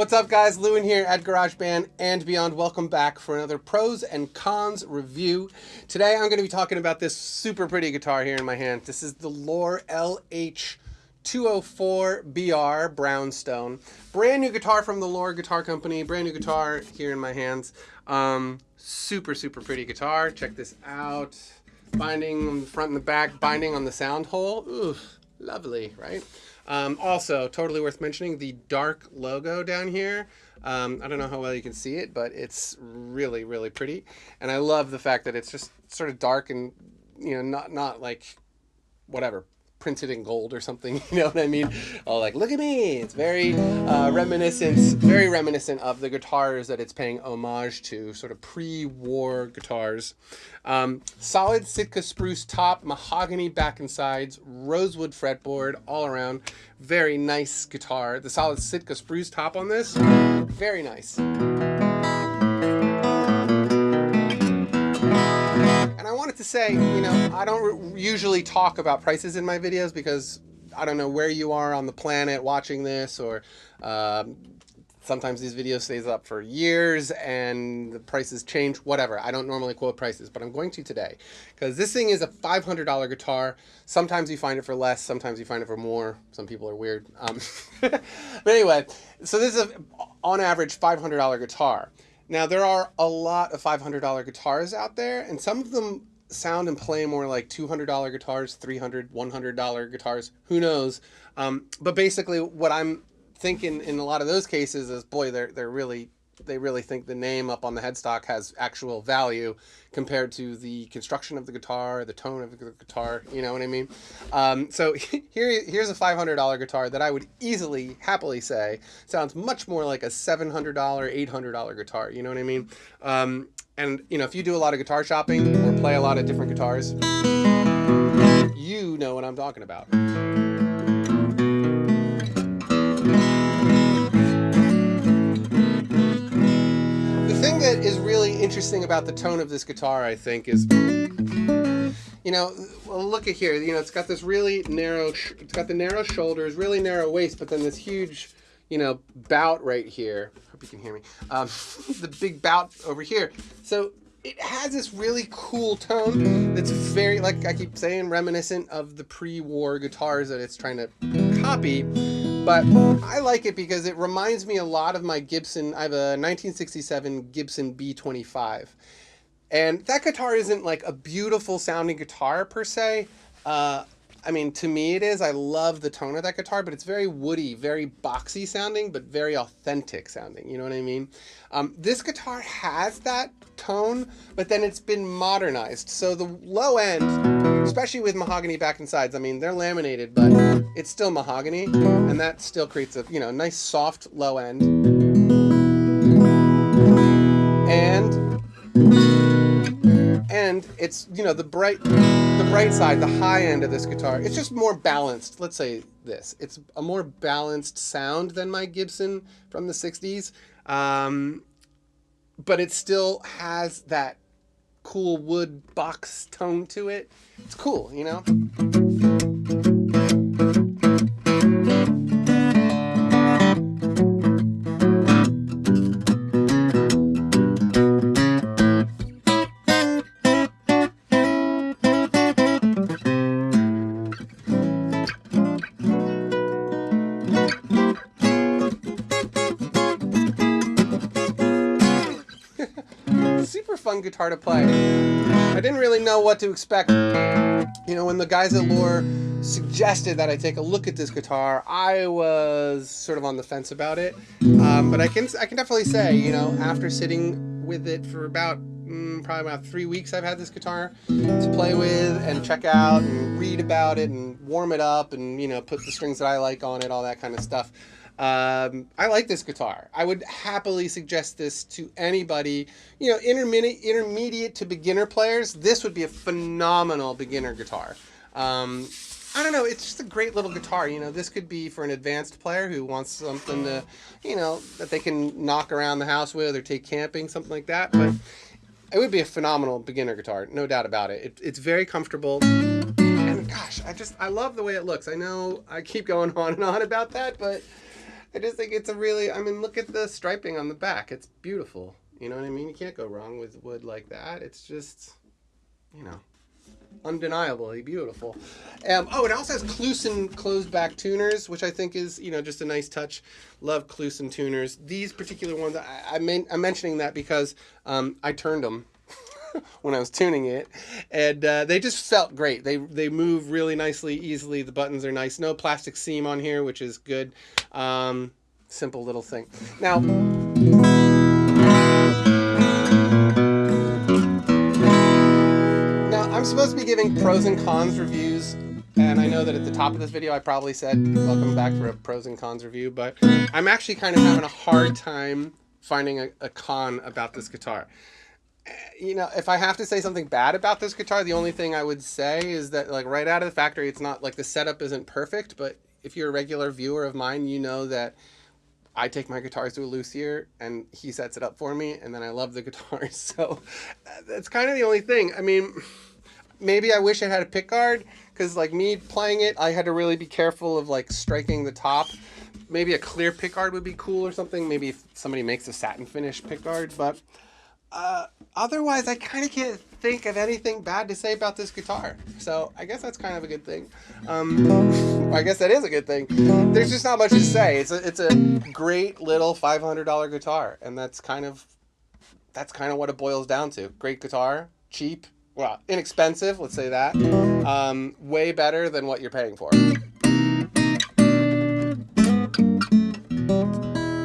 What's up, guys? Lewin here at Garageband and Beyond. Welcome back for another pros and cons review. Today I'm going to be talking about this super pretty guitar here in my hand. This is the Loar LH-204 Brownstone. Brand new guitar from the Loar Guitar Company. Brand new guitar here in my hands. Super pretty guitar. Check this out. Binding on the front and the back. Binding on the sound hole. Ooh, lovely, right? Also, totally worth mentioning, the dark logo down here. I don't know how well you can see it, but it's really pretty. And I love the fact that it's just sort of dark and, you know, not like whatever, printed in gold or something, you know what I mean? Oh, like, look at me. It's very reminiscent of the guitars that it's paying homage to, sort of pre-war guitars. Solid Sitka spruce top, mahogany back and sides, rosewood fretboard all around. Very nice guitar. The solid Sitka spruce top on this, very nice. And I wanted to say, you know, I don't usually talk about prices in my videos because I don't know where you are on the planet watching this, or sometimes these videos stays up for years and the prices change, whatever. I don't normally quote prices, but I'm going to today because this thing is a $500 guitar. Sometimes you find it for less, sometimes you find it for more. Some people are weird. But anyway, so this is on average $500 guitar. Now, there are a lot of $500 guitars out there, and some of them sound and play more like $200 guitars, $300, $100 guitars, who knows? But basically what I'm thinking in a lot of those cases is, boy, they really think the name up on the headstock has actual value compared to the construction of the guitar, the tone of the guitar, you know what I mean? So here's a $500 guitar that I would easily, happily say sounds much more like a $700, $800 guitar, you know what I mean? And, you know, if you do a lot of guitar shopping or play a lot of different guitars, you know what I'm talking about. That is really interesting about the tone of this guitar, I think, is, you know, well, look at here, you know, it's got this really narrow, it's got the narrow shoulders, really narrow waist, but then this huge, you know, bout right here. Hope you can hear me. The big bout over here. So it has this really cool tone that's very, like I keep saying, reminiscent of the pre-war guitars that it's trying to copy. But I like it because it reminds me a lot of my Gibson. I have a 1967 Gibson B25. And that guitar isn't like a beautiful sounding guitar per se. I mean, to me it is. I love the tone of that guitar, but it's very woody, very boxy sounding, but very authentic sounding. You know what I mean? This guitar has that tone, but then it's been modernized. So the low end, especially with mahogany back and sides, I mean, they're laminated, but it's still mahogany, and that still creates a, you know, nice soft low end. And it's, you know, the bright side, the high end of this guitar, it's just more balanced. Let's say this. It's a more balanced sound than my Gibson from the 60s. But it still has that cool wood box tone to it. It's cool, you know? Super fun guitar to play. I didn't really know what to expect. You know, when the guys at Loar suggested that I take a look at this guitar, I was sort of on the fence about it. But I can definitely say, you know, after sitting with it for about probably about 3 weeks, I've had this guitar to play with and check out and read about it and warm it up and, you know, put the strings that I like on it, all that kind of stuff. I like this guitar. I would happily suggest this to anybody, you know, intermediate to beginner players. This would be a phenomenal beginner guitar. I don't know, it's just a great little guitar. You know, this could be for an advanced player who wants something to, you know, that they can knock around the house with or take camping, something like that. But it would be a phenomenal beginner guitar, no doubt about it. It's very comfortable. And gosh, I love the way it looks. I know I keep going on and on about that, but I just think it's a really, I mean, look at the striping on the back. It's beautiful. You know what I mean? You can't go wrong with wood like that. It's just, you know, undeniably beautiful. Oh, it also has Kluson closed back tuners, which I think is, you know, just a nice touch. Love Kluson tuners. These particular ones, I'm mentioning that because I turned them when I was tuning it, and they just felt great. They move really nicely, easily. The buttons are nice. No plastic seam on here, which is good. Simple little thing. Now, I'm supposed to be giving pros and cons reviews, and I know that at the top of this video I probably said welcome back for a pros and cons review, but I'm actually kind of having a hard time finding a con about this guitar. You know, if I have to say something bad about this guitar, the only thing I would say is that, like, right out of the factory, it's not like the setup isn't perfect, but if you're a regular viewer of mine, you know that I take my guitars to a luthier and he sets it up for me, and then I love the guitar. So that's kind of the only thing. I mean, maybe I wish it had a pick guard, because like me playing it, I had to really be careful of like striking the top. Maybe a clear pick guard would be cool or something. Maybe if somebody makes a satin finish pick guard, but otherwise I kind of can't think of anything bad to say about this guitar. So I guess that's kind of a good thing. I guess that is a good thing. There's just not much to say. It's a great little $500 guitar, and that's kind of what it boils down to. Great guitar, cheap. Well, inexpensive, let's say that. Way better than what you're paying for.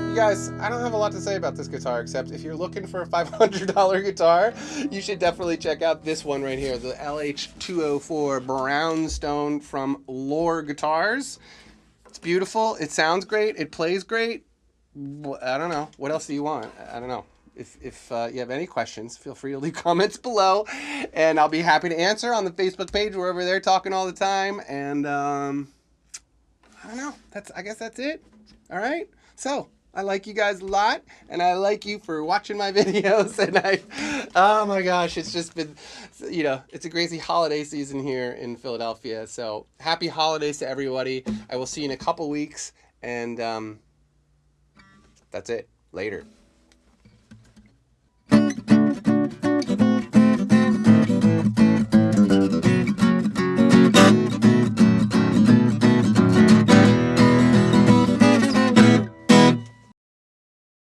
You guys, I don't have a lot to say about this guitar, except if you're looking for a $500 guitar, you should definitely check out this one right here, the LH-204 Brownstone from Loar Guitars. It's beautiful. It sounds great. It plays great. I don't know. What else do you want? I don't know. If you have any questions, feel free to leave comments below, and I'll be happy to answer on the Facebook page. We're over there talking all the time, and I don't know. I guess that's it. All right. So I like you guys a lot, and I like you for watching my videos. And oh my gosh, it's just been, you know, it's a crazy holiday season here in Philadelphia. So happy holidays to everybody. I will see you in a couple weeks, and that's it. Later.